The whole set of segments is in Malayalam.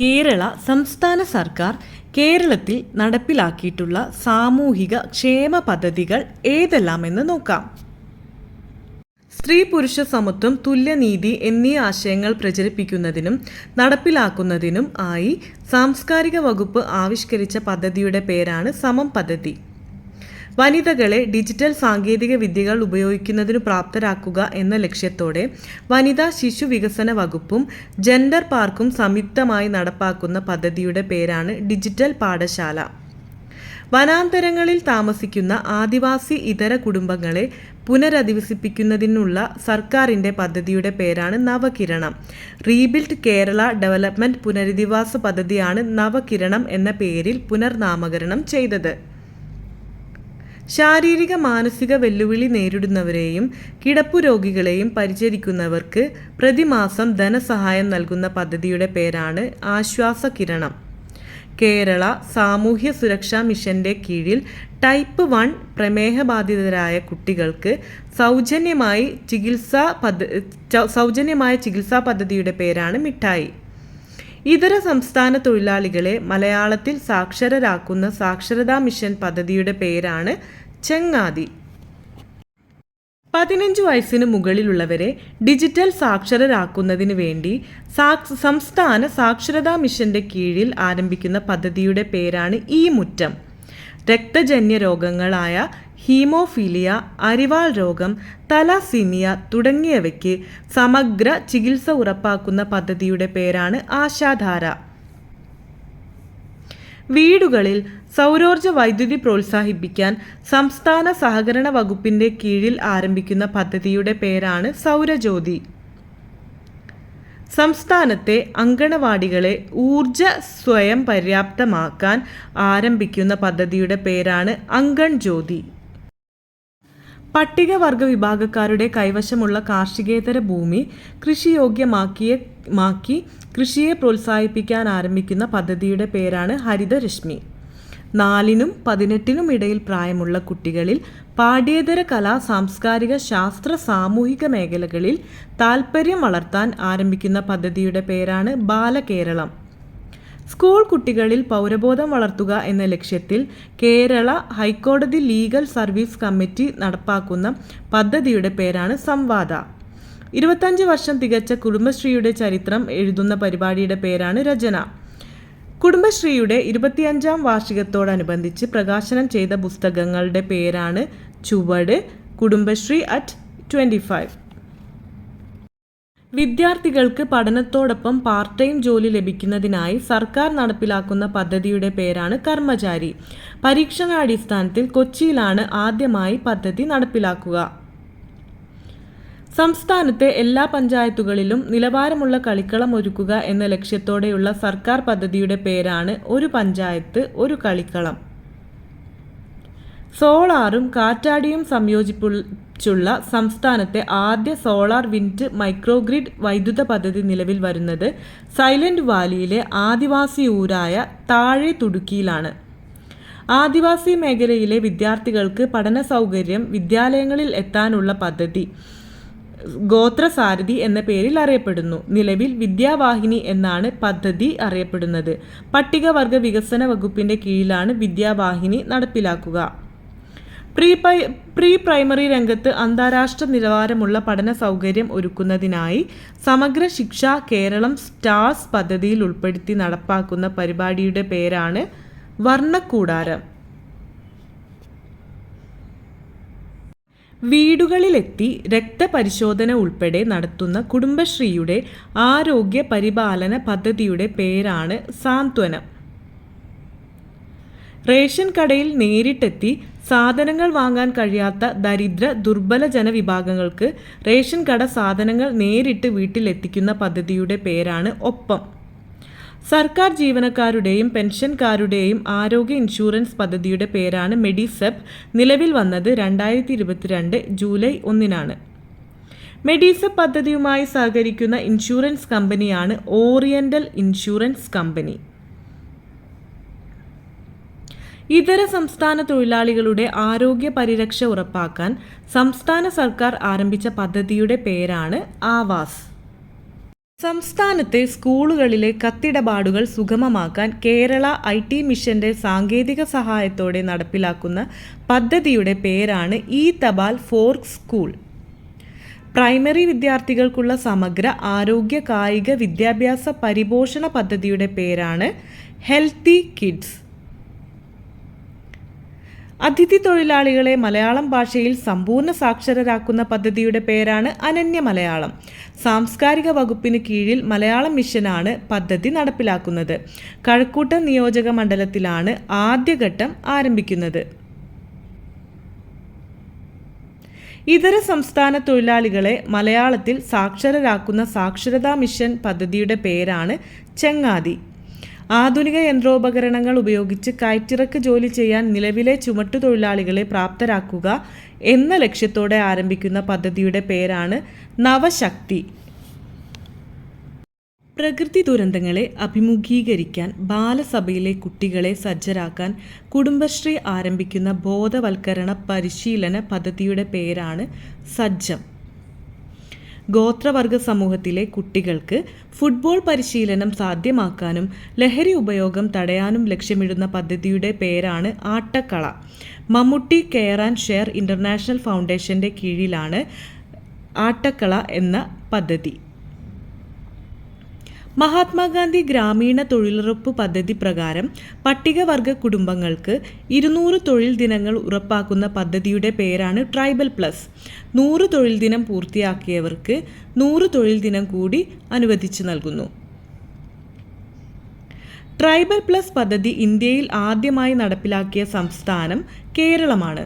കേരള സംസ്ഥാന സർക്കാർ കേരളത്തിൽ നടപ്പിലാക്കിയിട്ടുള്ള സാമൂഹിക ക്ഷേമ പദ്ധതികൾ ഏതെല്ലാമെന്ന് നോക്കാം. സ്ത്രീ പുരുഷ സമത്വം, തുല്യനീതി എന്നീ ആശയങ്ങൾ പ്രചരിപ്പിക്കുന്നതിനും നടപ്പിലാക്കുന്നതിനും ആയി സാംസ്കാരിക വകുപ്പ് ആവിഷ്കരിച്ച പദ്ധതിയുടെ പേരാണ് സമം പദ്ധതി. വനിതകളെ ഡിജിറ്റൽ സാങ്കേതിക വിദ്യകൾ ഉപയോഗിക്കുന്നതിനു പ്രാപ്തരാക്കുക എന്ന ലക്ഷ്യത്തോടെ വനിതാ ശിശു വികസന വകുപ്പും ജെൻഡർ പാർക്കും സംയുക്തമായി നടപ്പാക്കുന്ന പദ്ധതിയുടെ പേരാണ് ഡിജിറ്റൽ പാഠശാല. വനാന്തരങ്ങളിൽ താമസിക്കുന്ന ആദിവാസി ഇതര കുടുംബങ്ങളെ പുനരധിവസിപ്പിക്കുന്നതിനുള്ള സർക്കാരിൻ്റെ പദ്ധതിയുടെ പേരാണ് നവകിരണം. റീബിൽഡ് കേരള ഡെവലപ്മെൻറ്റ് പുനരധിവാസ പദ്ധതിയാണ് നവകിരണം എന്ന പേരിൽ പുനർനാമകരണം ചെയ്തത്. ശാരീരിക മാനസിക വെല്ലുവിളി നേരിടുന്നവരെയും കിടപ്പുരോഗികളെയും പരിചരിക്കുന്നവർക്ക് പ്രതിമാസം ധനസഹായം നൽകുന്ന പദ്ധതിയുടെ പേരാണ് ആശ്വാസകിരണം. കേരള സാമൂഹ്യ സുരക്ഷാ മിഷന്റെ കീഴിൽ ടൈപ്പ് 1 പ്രമേഹബാധിതരായ കുട്ടികൾക്ക് സൗജന്യമായ ചികിത്സാ പദ്ധതിയുടെ പേരാണ് മിഠായി. ഇതര സംസ്ഥാന തൊഴിലാളികളെ മലയാളത്തിൽ സാക്ഷരരാക്കുന്ന സാക്ഷരതാ മിഷൻ പദ്ധതിയുടെ പേരാണ് ചങ്ങാതി. 15 വയസ്സിന് മുകളിലുള്ളവരെ ഡിജിറ്റൽ സാക്ഷരരാക്കുന്നതിന് വേണ്ടി സംസ്ഥാന സാക്ഷരതാ മിഷന്റെ കീഴിൽ ആരംഭിക്കുന്ന പദ്ധതിയുടെ പേരാണ് ഈ മുറ്റം. രക്തജന്യ രോഗങ്ങളായ ഹീമോഫീലിയ, അരിവാൾ രോഗം, തലാസീമിയ തുടങ്ങിയവയ്ക്ക് സമഗ്ര ചികിത്സ ഉറപ്പാക്കുന്ന പദ്ധതിയുടെ പേരാണ് ആശാധാര. വീടുകളിൽ സൗരോർജ്ജ വൈദ്യുതി പ്രോത്സാഹിപ്പിക്കാൻ സംസ്ഥാന സഹകരണ വകുപ്പിന്റെ കീഴിൽ ആരംഭിക്കുന്ന പദ്ധതിയുടെ പേരാണ് സൗരജ്യോതി. സംസ്ഥാനത്തെ അങ്കണവാടികളെ ഊർജ സ്വയം പര്യാപ്തമാക്കാൻ ആരംഭിക്കുന്ന പദ്ധതിയുടെ പേരാണ് അങ്കൺ ജ്യോതി. പട്ടികവർഗ വിഭാഗക്കാരുടെ കൈവശമുള്ള കാർഷികേതര ഭൂമി കൃഷിയോഗ്യമാക്കി കൃഷിയെ പ്രോത്സാഹിപ്പിക്കാൻ ആരംഭിക്കുന്ന പദ്ധതിയുടെ പേരാണ് ഹരിതരശ്മി. 4-നും 18-നും ഇടയിൽ പ്രായമുള്ള കുട്ടികളിൽ പാഠ്യേതര കലാ, സാംസ്കാരിക, ശാസ്ത്ര, സാമൂഹിക മേഖലകളിൽ താൽപ്പര്യം വളർത്താൻ ആരംഭിക്കുന്ന പദ്ധതിയുടെ പേരാണ് ബാലകേരളം. സ്കൂൾ കുട്ടികളിൽ പൗരബോധം വളർത്തുക എന്ന ലക്ഷ്യത്തിൽ കേരള ഹൈക്കോടതി ലീഗൽ സർവീസ് കമ്മിറ്റി നടപ്പാക്കുന്ന പദ്ധതിയുടെ പേരാണ് സംവാദ. 25 വർഷം തികച്ച കുടുംബശ്രീയുടെ ചരിത്രം എഴുതുന്ന പരിപാടിയുടെ പേരാണ് രചന. കുടുംബശ്രീയുടെ 25ാം വാർഷികത്തോടനുബന്ധിച്ച് പ്രകാശനം ചെയ്ത പുസ്തകങ്ങളുടെ പേരാണ് ചുവട്, കുടുംബശ്രീ അറ്റ് 25. വിദ്യാർത്ഥികൾക്ക് പഠനത്തോടൊപ്പം പാർട്ട് ടൈം ജോലി ലഭിക്കുന്നതിനായി സർക്കാർ നടപ്പിലാക്കുന്ന പദ്ധതിയുടെ പേരാണ് കർമ്മചാരി. പരീക്ഷണാടിസ്ഥാനത്തിൽ കൊച്ചിയിലാണ് ആദ്യമായി പദ്ധതി നടപ്പിലാക്കുക. സംസ്ഥാനത്തെ എല്ലാ പഞ്ചായത്തുകളിലും നിലവാരമുള്ള കളിക്കളം ഒരുക്കുക എന്ന ലക്ഷ്യത്തോടെയുള്ള സർക്കാർ പദ്ധതിയുടെ പേരാണ് ഒരു പഞ്ചായത്ത് ഒരു കളിക്കളം. സോളാറും കാറ്റാടിയും സംയോജിപ്പിച്ചുള്ള സംസ്ഥാനത്തെ ആദ്യ സോളാർ വിൻഡ് മൈക്രോഗ്രിഡ് വൈദ്യുത പദ്ധതി നിലവിൽ വരുന്നത് സൈലന്റ് വാലിയിലെ ആദിവാസി ഊരായ താഴെ തുടുക്കിയിലാണ്. ആദിവാസി മേഖലയിലെ വിദ്യാർത്ഥികൾക്ക് പഠന സൗകര്യം വിദ്യാലയങ്ങളിൽ എത്താനുള്ള പദ്ധതി ഗോത്രസാരഥി എന്ന പേരിൽ അറിയപ്പെടുന്നു. നിലവിൽ വിദ്യാവാഹിനി എന്നാണ് പദ്ധതി അറിയപ്പെടുന്നത്. പട്ടികവർഗ വികസന വകുപ്പിന്റെ കീഴിലാണ് വിദ്യാവാഹിനി നടപ്പിലാക്കുക. പ്രീ പ്രൈമറി രംഗത്ത് അന്താരാഷ്ട്ര നിലവാരമുള്ള പഠന സൗകര്യം ഒരുക്കുന്നതിനായി സമഗ്ര ശിക്ഷ കേരളം സ്റ്റാർസ് പദ്ധതിയിൽ ഉൾപ്പെടുത്തി നടപ്പാക്കുന്ന പരിപാടിയുടെ പേരാണ് വർണ്ണക്കൂടാരം. വീടുകളിലെത്തി രക്തപരിശോധന ഉൾപ്പെടെ നടത്തുന്ന കുടുംബശ്രീയുടെ ആരോഗ്യ പരിപാലന പദ്ധതിയുടെ പേരാണ് സാന്ത്വനം. റേഷൻ കടയിൽ നേരിട്ടെത്തി സാധനങ്ങൾ വാങ്ങാൻ കഴിയാത്ത ദരിദ്ര ദുർബല ജനവിഭാഗങ്ങൾക്ക് റേഷൻ കട സാധനങ്ങൾ നേരിട്ട് വീട്ടിലെത്തിക്കുന്ന പദ്ധതിയുടെ പേരാണ് ഒപ്പം. സർക്കാർ ജീവനക്കാരുടെയും പെൻഷൻകാരുടെയും ആരോഗ്യ ഇൻഷുറൻസ് പദ്ധതിയുടെ പേരാണ് മെഡിസെപ്. നിലവിൽ വന്നത് 2022 ജൂലൈ 1-നാണ്. മെഡിസെപ് പദ്ധതിയുമായി സഹകരിക്കുന്ന ഇൻഷുറൻസ് കമ്പനിയാണ് ഓറിയന്റൽ ഇൻഷുറൻസ് കമ്പനി. ഇതര സംസ്ഥാന തൊഴിലാളികളുടെ ആരോഗ്യ പരിരക്ഷ ഉറപ്പാക്കാൻ സംസ്ഥാന സർക്കാർ ആരംഭിച്ച പദ്ധതിയുടെ പേരാണ് ആവാസ്. സംസ്ഥാനത്തെ സ്കൂളുകളിലെ കത്തിടപാടുകൾ സുഗമമാക്കാൻ കേരള IT മിഷന്റെ സാങ്കേതിക സഹായത്തോടെ നടപ്പിലാക്കുന്ന പദ്ധതിയുടെ പേരാണ് ഇ-തപാൽ ഫോർ സ്കൂൾ. പ്രൈമറി വിദ്യാർത്ഥികൾക്കുള്ള സമഗ്ര ആരോഗ്യ കായിക വിദ്യാഭ്യാസ പരിപോഷണ പദ്ധതിയുടെ പേരാണ് ഹെൽത്തി കിഡ്സ്. അതിഥി തൊഴിലാളികളെ മലയാളം ഭാഷയിൽ സമ്പൂർണ്ണ സാക്ഷരരാക്കുന്ന പദ്ധതിയുടെ പേരാണ് അനന്യ മലയാളം. സാംസ്കാരിക വകുപ്പിന് കീഴിൽ മലയാളം മിഷനാണ് പദ്ധതി നടപ്പിലാക്കുന്നത്. കഴക്കൂട്ടം നിയോജക മണ്ഡലത്തിലാണ് ആദ്യഘട്ടം ആരംഭിക്കുന്നത്. ഇതര സംസ്ഥാന തൊഴിലാളികളെ മലയാളത്തിൽ സാക്ഷരരാക്കുന്ന സാക്ഷരതാ മിഷൻ പദ്ധതിയുടെ പേരാണ് ചങ്ങാതി. ആധുനിക യന്ത്രോപകരണങ്ങൾ ഉപയോഗിച്ച് കയറ്റിറക്ക് ജോലി ചെയ്യാൻ നിലവിലെ ചുമട്ടുതൊഴിലാളികളെ പ്രാപ്തരാക്കുക എന്ന ലക്ഷ്യത്തോടെ ആരംഭിക്കുന്ന പദ്ധതിയുടെ പേരാണ് നവശക്തി. പ്രകൃതി ദുരന്തങ്ങളെ അഭിമുഖീകരിക്കാൻ ബാലസഭയിലെ കുട്ടികളെ സജ്ജരാക്കാൻ കുടുംബശ്രീ ആരംഭിക്കുന്ന ബോധവൽക്കരണ പരിശീലന പദ്ധതിയുടെ പേരാണ് സജ്ജം. ഗോത്രവർഗ സമൂഹത്തിലെ കുട്ടികൾക്ക് ഫുട്ബോൾ പരിശീലനം സാധ്യമാക്കാനും ലഹരി ഉപയോഗം തടയാനും ലക്ഷ്യമിടുന്ന പദ്ധതിയുടെ പേരാണ് Attakkala. Mammootty care and share international ഫൗണ്ടേഷൻ്റെ കീഴിലാണ് ആട്ടക്കള എന്ന പദ്ധതി. മഹാത്മാഗാന്ധി ഗ്രാമീണ തൊഴിലുറപ്പ് പദ്ധതി പ്രകാരം പട്ടികവർഗ കുടുംബങ്ങൾക്ക് 200 തൊഴിൽ ദിനങ്ങൾ ഉറപ്പാക്കുന്ന പദ്ധതിയുടെ പേരാണ് ട്രൈബൽ പ്ലസ്. 100 തൊഴിൽ ദിനം പൂർത്തിയാക്കിയവർക്ക് 100 തൊഴിൽ ദിനം കൂടി അനുവദിച്ചു നൽകുന്നു. ട്രൈബൽ പ്ലസ് പദ്ധതി ഇന്ത്യയിൽ ആദ്യമായി നടപ്പിലാക്കിയ സംസ്ഥാനം കേരളമാണ്.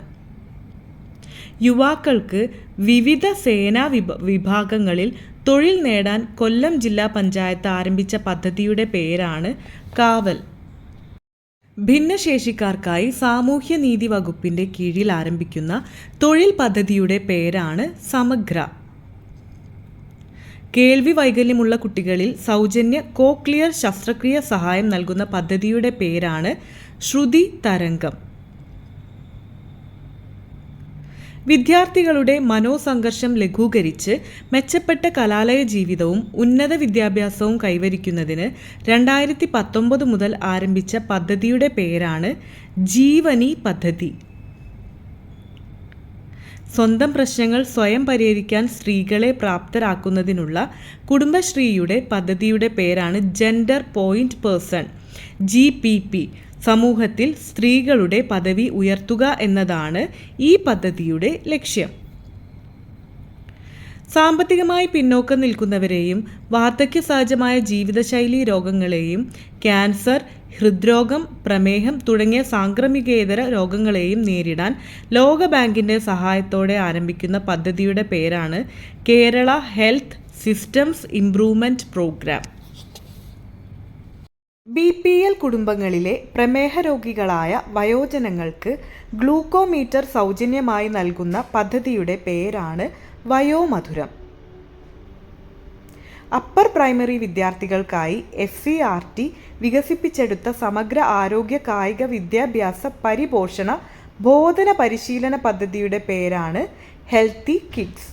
യുവാക്കൾക്ക് വിവിധ സേനാ വിഭാഗങ്ങളിൽ തൊഴിൽ നേടാൻ കൊല്ലം ജില്ലാ പഞ്ചായത്ത് ആരംഭിച്ച പദ്ധതിയുടെ പേരാണ് കാവൽ. ഭിന്നശേഷിക്കാർക്കായി സാമൂഹ്യനീതി വകുപ്പിൻ്റെ കീഴിൽ ആരംഭിക്കുന്ന തൊഴിൽ പദ്ധതിയുടെ പേരാണ് സമഗ്ര. കേൾവി വൈകല്യമുള്ള കുട്ടികളിൽ സൗജന്യ കോക്ലിയർ ശസ്ത്രക്രിയ സഹായം നൽകുന്ന പദ്ധതിയുടെ പേരാണ് ശ്രുതി തരംഗം. വിദ്യാർത്ഥികളുടെ മനോസംഘർഷം ലഘൂകരിച്ച് മെച്ചപ്പെട്ട കലാലയ ജീവിതവും ഉന്നത വിദ്യാഭ്യാസവും കൈവരിക്കുന്നതിന് 2019 മുതൽ ആരംഭിച്ച പദ്ധതിയുടെ പേരാണ് ജീവനി പദ്ധതി. സ്വന്തം പ്രശ്നങ്ങൾ സ്വയം പരിഹരിക്കാൻ സ്ത്രീകളെ പ്രാപ്തരാക്കുന്നതിനുള്ള കുടുംബശ്രീയുടെ പദ്ധതിയുടെ പേരാണ് ജെൻഡർ പോയിന്റ് പേഴ്സൺ GPP. സമൂഹത്തിൽ സ്ത്രീകളുടെ പദവി ഉയർത്തുക എന്നതാണ് ഈ പദ്ധതിയുടെ ലക്ഷ്യം. സാമ്പത്തികമായി പിന്നോക്കം നിൽക്കുന്നവരെയും വാർദ്ധക്യ സഹജമായ ജീവിതശൈലി രോഗങ്ങളെയും ക്യാൻസർ, ഹൃദ്രോഗം, പ്രമേഹം തുടങ്ങിയ സാംക്രമികേതര രോഗങ്ങളെയും നേരിടാൻ ലോകബാങ്കിൻ്റെ സഹായത്തോടെ ആരംഭിക്കുന്ന പദ്ധതിയുടെ പേരാണ് Kerala health systems improvement programme. BPL കുടുംബങ്ങളിലെ പ്രമേഹ രോഗികളായ വയോജനങ്ങൾക്ക് ഗ്ലൂക്കോമീറ്റർ സൗജന്യമായി നൽകുന്ന പദ്ധതിയുടെ പേരാണ് വയോമധുരം. അപ്പർ പ്രൈമറി വിദ്യാർത്ഥികൾക്കായി SCRT വികസിപ്പിച്ചെടുത്ത സമഗ്ര ആരോഗ്യ കായിക വിദ്യാഭ്യാസ പരിപോഷണ ബോധന പരിശീലന പദ്ധതിയുടെ പേരാണ് ഹെൽത്തി കിഡ്സ്.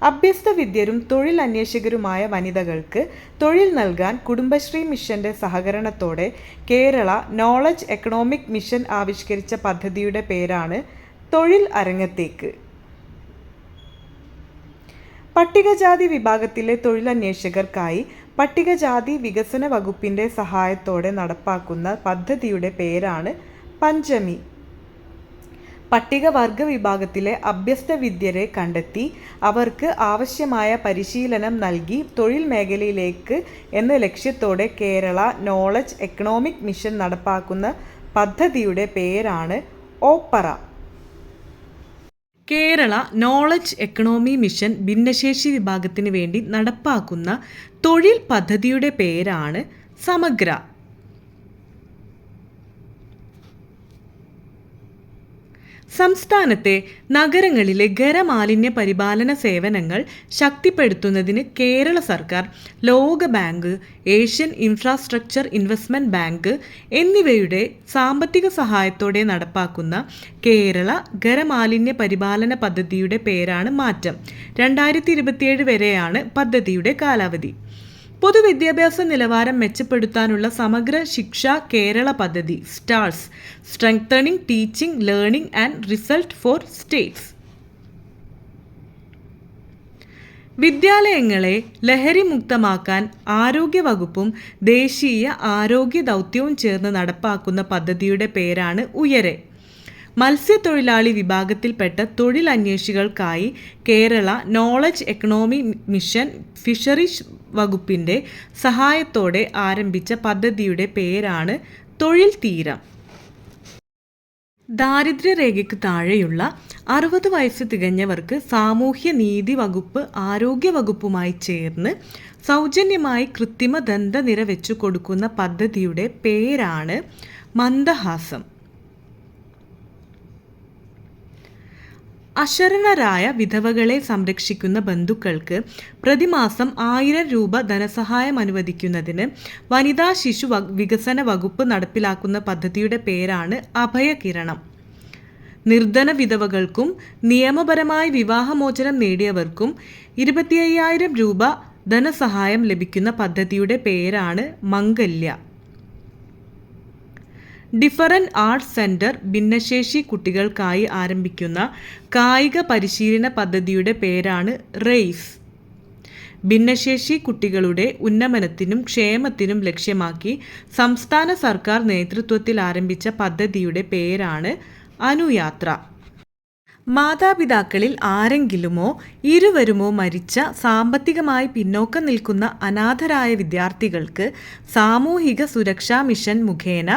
അഭ്യസ്ത വിദ്യരും തൊഴിൽ അന്വേഷകരുമായ വനിതകൾക്ക് തൊഴിൽ നൽകാൻ കുടുംബശ്രീ മിഷന്റെ സഹകരണത്തോടെ കേരള നോളജ് എക്കണോമിക് മിഷൻ ആവിഷ്കരിച്ച പദ്ധതിയുടെ പേരാണ് തൊഴിൽ അരങ്ങത്തേക്ക്. പട്ടികജാതി വിഭാഗത്തിലെ തൊഴിലന്വേഷകർക്കായി പട്ടികജാതി വികസന വകുപ്പിൻ്റെ സഹായത്തോടെ നടപ്പാക്കുന്ന പദ്ധതിയുടെ പേരാണ് പഞ്ചമി. പട്ടികവർഗ വിഭാഗത്തിലെ അഭ്യസ്ത വിദ്യരെ കണ്ടെത്തി അവർക്ക് ആവശ്യമായ പരിശീലനം നൽകി തൊഴിൽ മേഖലയിലേക്ക് എന്ന ലക്ഷ്യത്തോടെ കേരള നോളജ് എക്കണോമിക് മിഷൻ നടപ്പാക്കുന്ന പദ്ധതിയുടെ പേരാണ് opera. Kerala knowledge economy mission ഭിന്നശേഷി വിഭാഗത്തിന് വേണ്ടി നടപ്പാക്കുന്ന തൊഴിൽ പദ്ധതിയുടെ പേരാണ് സമഗ്ര. സംസ്ഥാനത്തെ നഗരങ്ങളിലെ ഖരമാലിന്യ പരിപാലന സേവനങ്ങൾ ശക്തിപ്പെടുത്തുന്നതിന് കേരള സർക്കാർ ലോകബാങ്ക്, ഏഷ്യൻ ഇൻഫ്രാസ്ട്രക്ചർ ഇൻവെസ്റ്റ്മെന്റ് ബാങ്ക് എന്നിവയുടെ സാമ്പത്തിക സഹായത്തോടെ നടപ്പാക്കുന്ന കേരള ഖരമാലിന്യ പരിപാലന പദ്ധതിയുടെ പേരാണ് മാറ്റം. 2027 വരെയാണ് പദ്ധതിയുടെ കാലാവധി. പൊതുവിദ്യാഭ്യാസ നിലവാരം മെച്ചപ്പെടുത്താനുള്ള സമഗ്ര ശിക്ഷ കേരള പദ്ധതി stars, strengthening teaching learning and result for states. വിദ്യാലയങ്ങളെ ലഹരിമുക്തമാക്കാൻ ആരോഗ്യവകുപ്പും ദേശീയ ആരോഗ്യ ദൗത്യവും ചേർന്ന് നടപ്പാക്കുന്ന പദ്ധതിയുടെ പേരാണ് ഉയരെ. മത്സ്യത്തൊഴിലാളി വിഭാഗത്തിൽപ്പെട്ട തൊഴിലന്വേഷികൾക്കായി Kerala knowledge economy mission fisheries വകുപ്പിൻ്റെ സഹായത്തോടെ ആരംഭിച്ച പദ്ധതിയുടെ പേരാണ് തൊഴിൽ തീരം. ദാരിദ്ര്യരേഖയ്ക്ക് താഴെയുള്ള 60 വയസ്സ് തികഞ്ഞവർക്ക് സാമൂഹ്യനീതി വകുപ്പ് ആരോഗ്യ വകുപ്പുമായി ചേർന്ന് സൗജന്യമായി കൃത്രിമ ദന്തനിര വെച്ചു കൊടുക്കുന്ന പദ്ധതിയുടെ പേരാണ് മന്ദഹാസം. അശരണരായ വിധവകളെ സംരക്ഷിക്കുന്ന ബന്ധുക്കൾക്ക് പ്രതിമാസം 1000 രൂപ ധനസഹായം അനുവദിക്കുന്നതിന് വനിതാ ശിശു വികസന വകുപ്പ് നടപ്പിലാക്കുന്ന പദ്ധതിയുടെ പേരാണ് അഭയകിരണം. നിർധന വിധവകൾക്കും നിയമപരമായി വിവാഹമോചനം നേടിയവർക്കും 25,000 രൂപ ധനസഹായം ലഭിക്കുന്ന പദ്ധതിയുടെ പേരാണ് മംഗല്യ. ഡിഫറൻറ്റ് ആർട്സ് സെൻറ്റർ ഭിന്നശേഷി കുട്ടികൾക്കായി ആരംഭിക്കുന്ന കായിക പരിശീലന പദ്ധതിയുടെ പേരാണ് റെയ്സ്. ഭിന്നശേഷി കുട്ടികളുടെ ഉന്നമനത്തിനും ക്ഷേമത്തിനും ലക്ഷ്യമാക്കി സംസ്ഥാന സർക്കാർ നേതൃത്വത്തിൽ ആരംഭിച്ച പദ്ധതിയുടെ പേരാണ് അനുയാത്ര. മാതാപിതാക്കളിൽ ആരെങ്കിലുമോ ഇരുവരുമോ മരിച്ച സാമ്പത്തികമായി പിന്നോക്കം നിൽക്കുന്ന അനാഥരായ വിദ്യാർത്ഥികൾക്ക് സാമൂഹിക സുരക്ഷാ മിഷൻ മുഖേന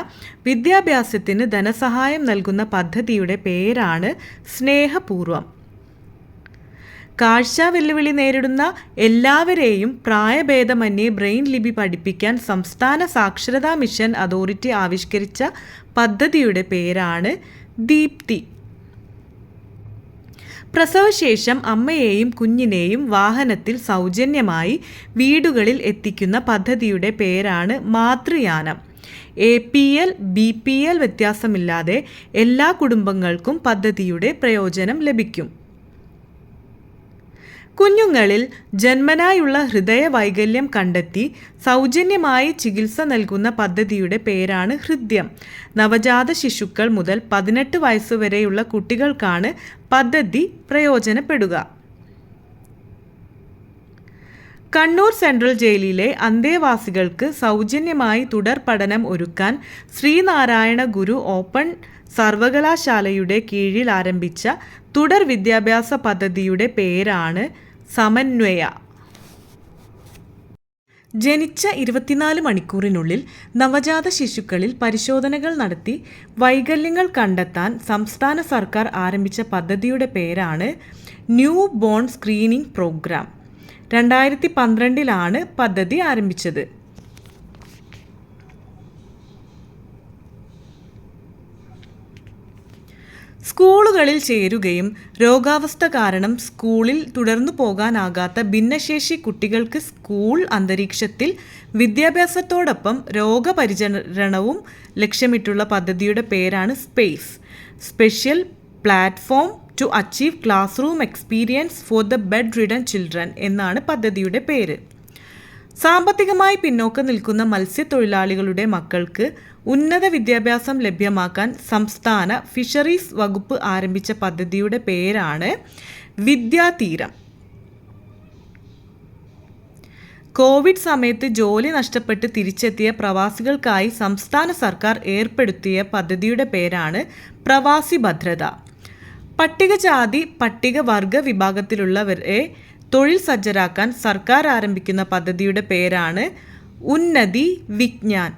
വിദ്യാഭ്യാസത്തിന് ധനസഹായം നൽകുന്ന പദ്ധതിയുടെ പേരാണ് സ്നേഹപൂർവം. കാഴ്ച വെല്ലുവിളി നേരിടുന്ന എല്ലാവരെയും പ്രായഭേദമന്യേ ബ്രെയിൻ ലിപി പഠിപ്പിക്കാൻ സംസ്ഥാന സാക്ഷരതാ മിഷൻ അതോറിറ്റി ആവിഷ്കരിച്ച പദ്ധതിയുടെ പേരാണ് ദീപ്തി. പ്രസവശേഷം അമ്മയെയും കുഞ്ഞിനെയും വാഹനത്തിൽ സൗജന്യമായി വീടുകളിൽ എത്തിക്കുന്ന പദ്ധതിയുടെ പേരാണ് മാതൃയാനം. APL, BPL വ്യത്യാസമില്ലാതെ എല്ലാ കുടുംബങ്ങൾക്കും പദ്ധതിയുടെ പ്രയോജനം ലഭിക്കും. കുഞ്ഞുങ്ങളിൽ ജന്മനായുള്ള ഹൃദയവൈകല്യം കണ്ടെത്തി സൗജന്യമായി ചികിത്സ നൽകുന്ന പദ്ധതിയുടെ പേരാണ് ഹൃദ്യം. നവജാത ശിശുക്കൾ മുതൽ 18 വയസ്സുവരെയുള്ള കുട്ടികൾക്കാണ് പദ്ധതി പ്രയോജനപ്പെടുക. കണ്ണൂർ സെൻട്രൽ ജയിലിലെ അന്തേവാസികൾക്ക് സൗജന്യമായി തുടർ പഠനം ഒരുക്കാൻ ശ്രീനാരായണ ഗുരു ഓപ്പൺ സർവകലാശാലയുടെ കീഴിൽ ആരംഭിച്ച തുടർ വിദ്യാഭ്യാസ പദ്ധതിയുടെ പേരാണ് സമന്വയ. ജനിച്ച 24 മണിക്കൂറിനുള്ളിൽ നവജാത ശിശുക്കളിൽ പരിശോധനകൾ നടത്തി വൈകല്യങ്ങൾ കണ്ടെത്താൻ സംസ്ഥാന സർക്കാർ ആരംഭിച്ച പദ്ധതിയുടെ പേരാണ് ന്യൂ ബോൺ സ്ക്രീനിംഗ് പ്രോഗ്രാം. 2012 പദ്ധതി ആരംഭിച്ചത്. സ്കൂളുകളിൽ ചേരുകയും രോഗാവസ്ഥ കാരണം സ്കൂളിൽ തുടർന്നു പോകാനാകാത്ത ഭിന്നശേഷി കുട്ടികൾക്ക് സ്കൂൾ അന്തരീക്ഷത്തിൽ വിദ്യാഭ്യാസത്തോടൊപ്പം രോഗപരിചരണവും ലക്ഷ്യമിട്ടുള്ള പദ്ധതിയുടെ പേരാണ് space, special platform to achieve classroom experience for the bedridden children എന്നാണ് പദ്ധതിയുടെ പേര്. സാമ്പത്തികമായി പിന്നോക്കം നിൽക്കുന്ന മത്സ്യത്തൊഴിലാളികളുടെ മക്കൾക്ക് ഉന്നത വിദ്യാഭ്യാസം ലഭ്യമാക്കാൻ സംസ്ഥാന ഫിഷറീസ് വകുപ്പ് ആരംഭിച്ച പദ്ധതിയുടെ പേരാണ് വിദ്യാതീരം. കോവിഡ് സമയത്ത് ജോലി നഷ്ടപ്പെട്ട് തിരിച്ചെത്തിയ പ്രവാസികൾക്കായി സംസ്ഥാന സർക്കാർ ഏർപ്പെടുത്തിയ പദ്ധതിയുടെ പേരാണ് പ്രവാസി ഭദ്രത. പട്ടികജാതി പട്ടികവർഗ വിഭാഗത്തിലുള്ളവരെ തൊഴിൽ സജ്ജരാക്കാൻ സർക്കാർ ആരംഭിക്കുന്ന പദ്ധതിയുടെ പേരാണ് ഉന്നതി വിജ്ഞാൻ.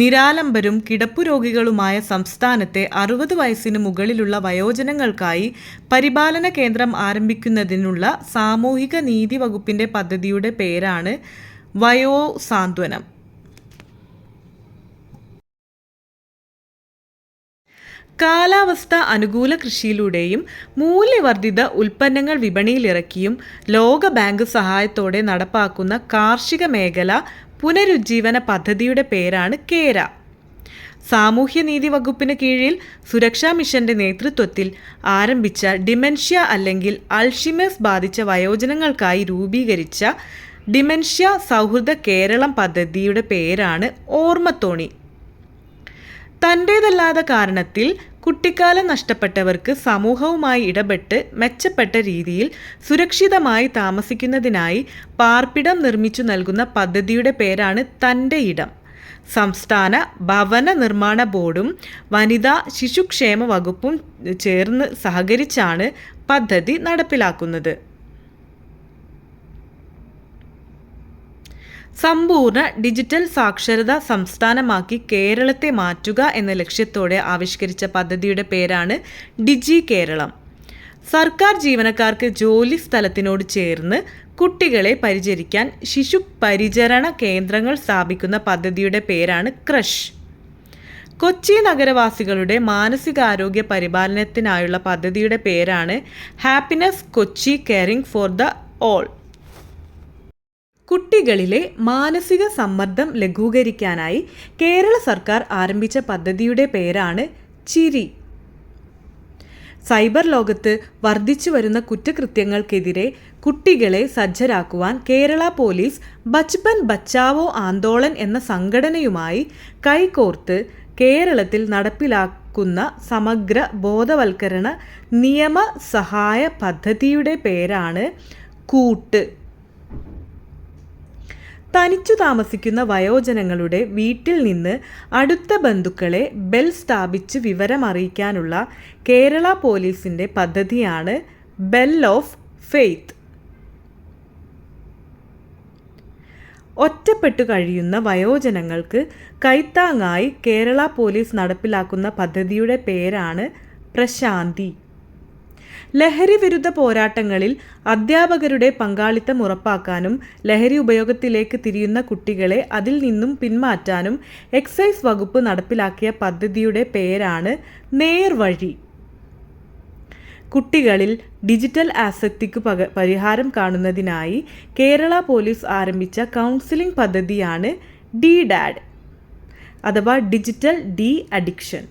നിരാലംബരും കിടപ്പുരോഗികളുമായ സംസ്ഥാനത്തെ 60 വയസ്സിന് മുകളിലുള്ള വയോജനങ്ങൾക്കായി പരിപാലന കേന്ദ്രം ആരംഭിക്കുന്നതിനുള്ള സാമൂഹിക നീതി വകുപ്പിൻ്റെ പദ്ധതിയുടെ പേരാണ് വയോസാന്ത്വനം. കാലാവസ്ഥ അനുകൂല കൃഷിയിലൂടെയും മൂല്യവർദ്ധിത ഉൽപ്പന്നങ്ങൾ വിപണിയിലിറക്കിയും ലോക ബാങ്ക് സഹായത്തോടെ നടപ്പാക്കുന്ന കാർഷിക മേഖല പുനരുജ്ജീവന പദ്ധതിയുടെ പേരാണ് കേര. സാമൂഹ്യനീതി വകുപ്പിന് കീഴിൽ സുരക്ഷാ മിഷന്റെ നേതൃത്വത്തിൽ ആരംഭിച്ച ഡിമെൻഷ്യ അല്ലെങ്കിൽ അൾഷിമേഴ്സ് ബാധിച്ച വയോജനങ്ങൾക്കായി രൂപീകരിച്ച ഡിമെൻഷ്യ സൗഹൃദ കേരളം പദ്ധതിയുടെ പേരാണ് ഓർമ്മത്തോണി. തൻ്റേതല്ലാത്ത കാരണത്തിൽ കുട്ടിക്കാലം നഷ്ടപ്പെട്ടവർക്ക് സമൂഹവുമായി ഇടപെട്ട് മെച്ചപ്പെട്ട രീതിയിൽ സുരക്ഷിതമായി താമസിക്കുന്നതിനായി പാർപ്പിടം നിർമ്മിച്ചു നൽകുന്ന പദ്ധതിയുടെ പേരാണ് തൻ്റെ ഇടം. സംസ്ഥാന ഭവന നിർമ്മാണ ബോർഡും വനിതാ ശിശുക്ഷേമ വകുപ്പും ചേർന്ന് സഹകരിച്ചാണ് പദ്ധതി നടപ്പിലാക്കുന്നത്. സമ്പൂർണ്ണ ഡിജിറ്റൽ സാക്ഷരതാ സംസ്ഥാനമാക്കി കേരളത്തെ മാറ്റുക എന്ന ലക്ഷ്യത്തോടെ ആവിഷ്കരിച്ച പദ്ധതിയുടെ പേരാണ് ഡിജി കേരളം. സർക്കാർ ജീവനക്കാർക്ക് ജോലി സ്ഥലത്തിനോട് ചേർന്ന് കുട്ടികളെ പരിചരിക്കാൻ ശിശു പരിചരണ കേന്ദ്രങ്ങൾ സ്ഥാപിക്കുന്ന പദ്ധതിയുടെ പേരാണ് ക്രഷ്. കൊച്ചി നഗരവാസികളുടെ മാനസികാരോഗ്യ പരിപാലനത്തിനായുള്ള പദ്ധതിയുടെ പേരാണ് happiness Kochi caring for the all. കുട്ടികളിലെ മാനസിക സമ്മർദ്ദം ലഘൂകരിക്കാനായി കേരള സർക്കാർ ആരംഭിച്ച പദ്ധതിയുടെ പേരാണ് ചിരി. സൈബർ ലോകത്ത് വർദ്ധിച്ചു വരുന്ന കുറ്റകൃത്യങ്ങൾക്കെതിരെ കുട്ടികളെ സജ്ജരാക്കുവാൻ കേരള പോലീസ് ബച്പൻ ബച്ചാവോ ആന്തോളൻ എന്ന സംഘടനയുമായി കൈകോർത്ത് കേരളത്തിൽ നടപ്പിലാക്കുന്ന സമഗ്ര ബോധവൽക്കരണ നിയമ സഹായ പദ്ധതിയുടെ പേരാണ് കൂട്ട്. തനിച്ചു താമസിക്കുന്ന വയോജനങ്ങളുടെ വീട്ടിൽ നിന്ന് അടുത്ത ബന്ധുക്കളെ ബെൽ സ്ഥാപിച്ച് വിവരമറിയിക്കാനുള്ള കേരള പോലീസിൻ്റെ പദ്ധതിയാണ് ബെൽ ഓഫ് ഫെയ്ത്ത്. ഒറ്റപ്പെട്ടു കഴിയുന്ന വയോജനങ്ങൾക്ക് കൈത്താങ്ങായി കേരള പോലീസ് നടപ്പിലാക്കുന്ന പദ്ധതിയുടെ പേരാണ് പ്രശാന്തി. ലഹരി വിരുദ്ധ പോരാട്ടങ്ങളിൽ അധ്യാപകരുടെ പങ്കാളിത്തം ഉറപ്പാക്കാനും ലഹരി ഉപയോഗത്തിലേക്ക് തിരിയുന്ന കുട്ടികളെ അതിൽ നിന്നും പിന്മാറ്റാനും എക്സൈസ് വകുപ്പ് നടപ്പിലാക്കിയ പദ്ധതിയുടെ പേരാണ് നേർവഴി. കുട്ടികളിൽ ഡിജിറ്റൽ ആസക്തിക്ക് പരിഹാരം കാണുന്നതിനായി കേരള പോലീസ് ആരംഭിച്ച കൗൺസിലിംഗ് പദ്ധതിയാണ് DDAD അഥവാ ഡിജിറ്റൽ ഡി അഡിക്ഷൻ.